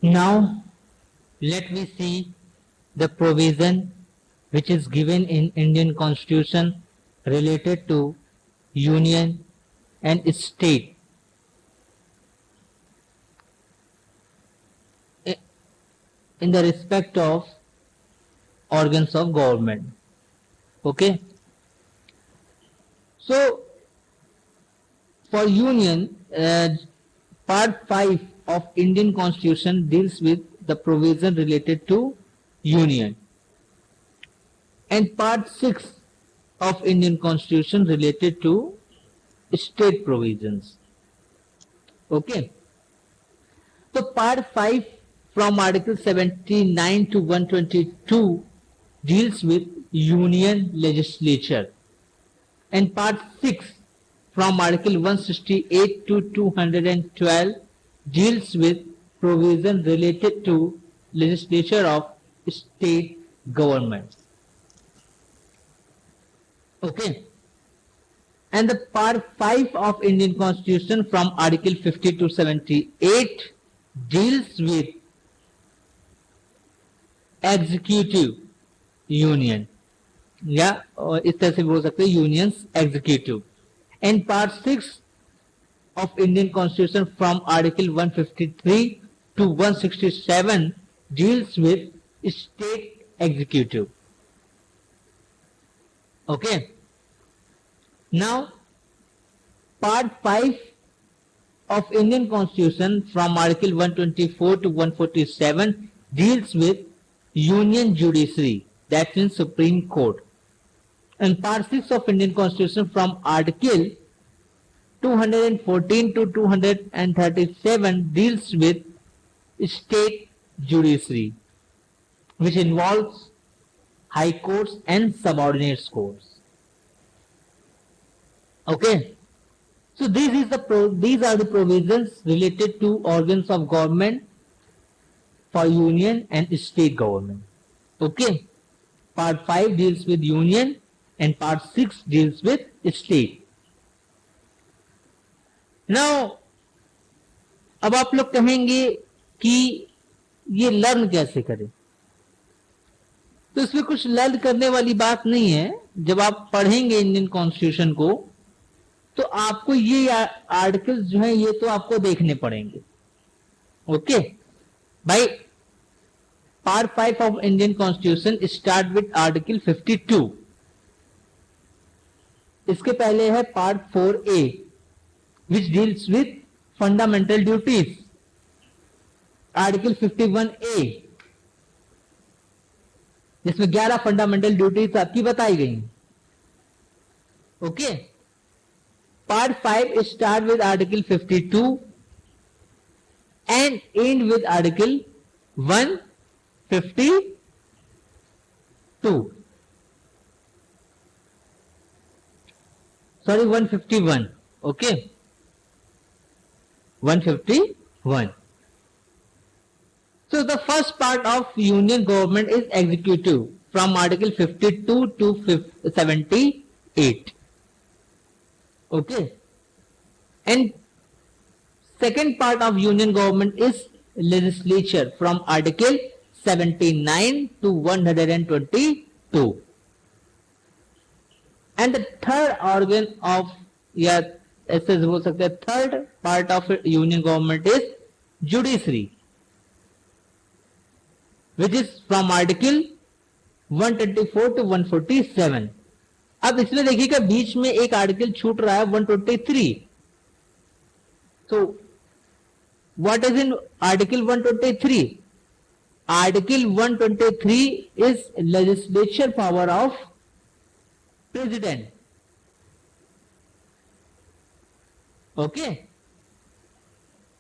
Now, let me see the provision which is given in Indian Constitution related to union and state in the respect of organs of government. Okay. So, for union, part 5 of Indian Constitution deals with the provision related to union, and part 6 of Indian Constitution related to state provisions. Okay. So part 5 from Article 79 to 122 deals with union legislature, and part 6 from Article 168 to 212 deals with provision related to legislature of state government. Okay. And the part 5 of Indian Constitution from Article 50 to 78 deals with executive union, या इस तरह से बोल सकते हैं unions executive. And part 6 of Indian Constitution from Article 153 to 167 deals with state executive. Okay. Now, part 5 of Indian Constitution from Article 124 to 147 deals with union judiciary, that means Supreme Court. And part 6 of Indian Constitution from Article 214 to 237 deals with state judiciary, which involves high courts and subordinate courts. Okay. So these are the provisions related to organs of government for union and state government. Okay. Part 5 deals with union and part 6 deals with state. Now, अब आप लोग कहेंगे कि ये learn कैसे करें, तो इसमें कुछ लर्न करने वाली बात नहीं है. जब आप पढ़ेंगे इंडियन कॉन्स्टिट्यूशन को तो आपको ये आर्टिकल्स जो है ये तो आपको देखने पड़ेंगे. ओके भाई. Part 5 of Indian constitution start with article 52. इसके पहले है part 4A which deals with fundamental duties, article 51A, जिसमें 11 फंडामेंटल ड्यूटीज आपकी बताई गई. Okay. Part 5 start with article 52 and and with article 152. Sorry 151. Okay. 151. So the first part of union government is executive from article 52 to 78. Okay. And second part of union government is legislature from article 79 to 122. And the third organ of, या ऐसे हो सकता है, third part of union government is judiciary, which is from article 124 to 147. अब इसमें देखिएगा बीच में एक आर्टिकल छूट रहा है 123. तो what is in article 123? Article 123 is legislature power of president. Okay.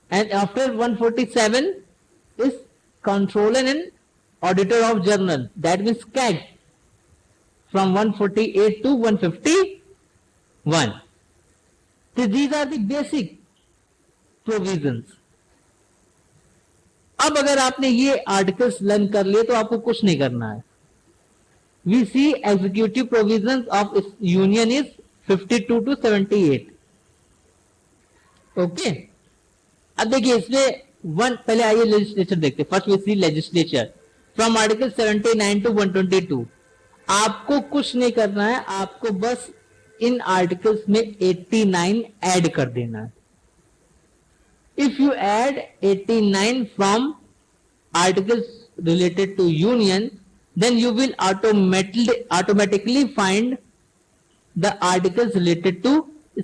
And after 147 is Controller and Auditor of Journal, that means CAG, from 148 to 151. So these are the basic provisions. अब अगर आपने ये articles learn कर लिए तो आपको कुछ नहीं करना है. We see executive provisions of union is 52 to 78. Okay. अब देखिए इसमें वन, पहले आइए लेजिस्लेचर देखते। First we see legislature from article 79 to 122। आपको कुछ नहीं करना है, आपको बस इन आर्टिकल्स में 89 ऐड कर देना है। If you add 89 from articles related to union, then you will automatically find the articles related to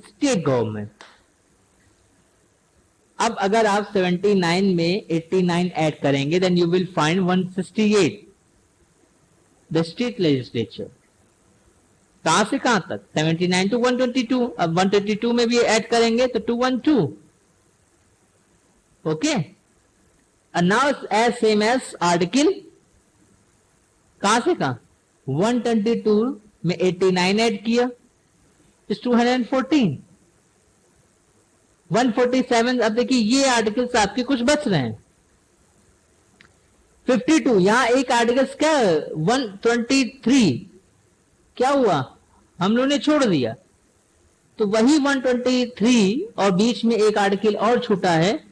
state government. अब अगर आप 79 में 89 ऐड करेंगे, then you will find 168, the state legislature. कहां से कहां तक? 79 to 122. अब 122 में भी ऐड करेंगे तो 212. Okay? And now it's as same as article, कहां से कहां? 122 में 89 ऐड किया इस 214. 147. अब देखिए ये आर्टिकल्स आपके कुछ बच रहे हैं. 52 यहां एक आर्टिकल्स क्या 123 क्या हुआ, हम लोगों ने छोड़ दिया, तो वही 123 और बीच में एक आर्टिकल और छूटा है,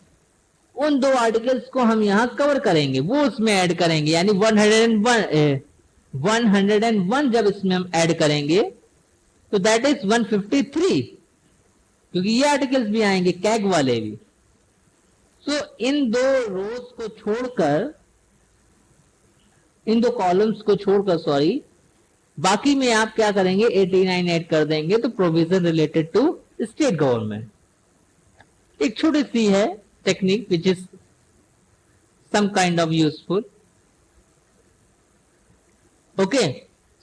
उन दो आर्टिकल्स को हम यहां कवर करेंगे, वो उसमें ऐड करेंगे, यानी 101 जब इसमें हम ऐड करेंगे तो दैट इज 153, क्योंकि ये आर्टिकल्स भी आएंगे, कैग वाले भी. सो इन दो रोज को छोड़कर, इन दो कॉलम्स को छोड़कर, सॉरी, बाकी में आप क्या करेंगे 89 ऐड कर देंगे, तो provision related to state government. एक छोटी सी है technique which is some kind of useful. Okay,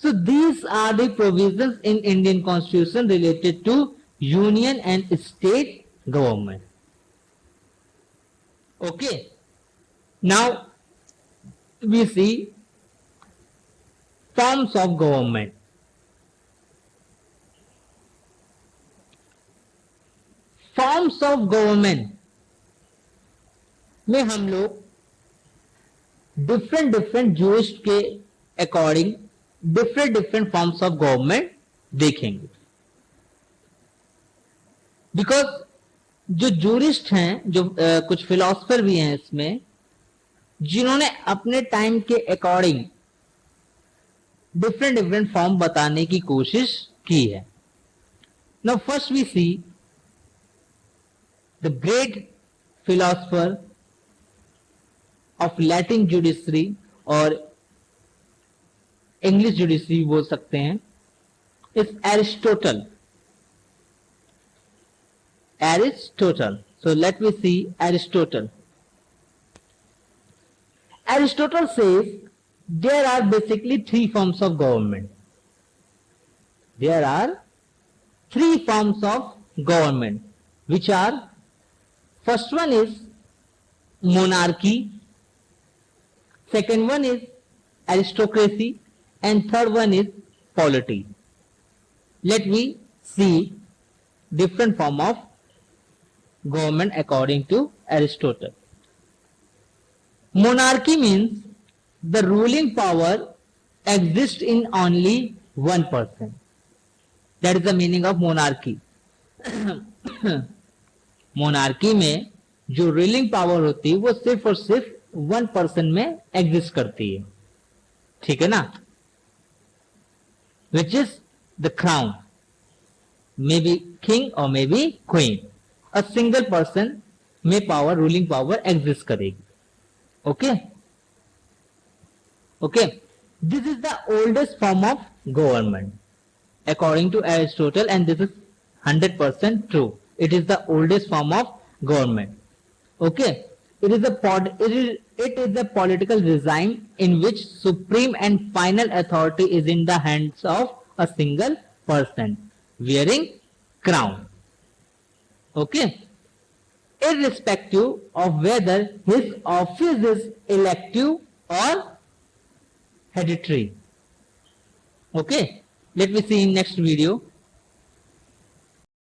so these are the provisions in Indian Constitution related to union and state government. Okay, now we see forms of government. Forms of government में हम लोग different jurist के according different forms of government देखेंगे. Because जो jurist हैं, जो कुछ philosopher भी हैं इसमें, जिन्होंने अपने टाइम के अकॉर्डिंग डिफरेंट फॉर्म बताने की कोशिश की है. Now first we see the great philosopher of Latin judiciary और इंग्लिश जुडिशरी बोल सकते हैं, इस Aristotle. So let me see Aristotle. Aristotle says there are basically three forms of government. There are three forms of government, which are, first one is monarchy, second one is aristocracy, and third one is polity. Let me see different form of government according to Aristotle. Monarchy means the ruling power exists in only one person. That is the meaning of monarchy. Monarchy में जो ruling power होती है वो सिर्फ और सिर्फ one person में exist करती है, ठीक है ना, which is the crown, may be king और may be queen. A single person में पावर, रूलिंग पावर एग्जिस्ट करेगी. Okay okay, this is the oldest form of government according to Aristotle, and this is 100% true. It is the oldest form of government. Okay, it is a political regime in which supreme and final authority is in the hands of a single person wearing crown. Okay, irrespective of whether his office is elective or hereditary. Okay, let me see in next video.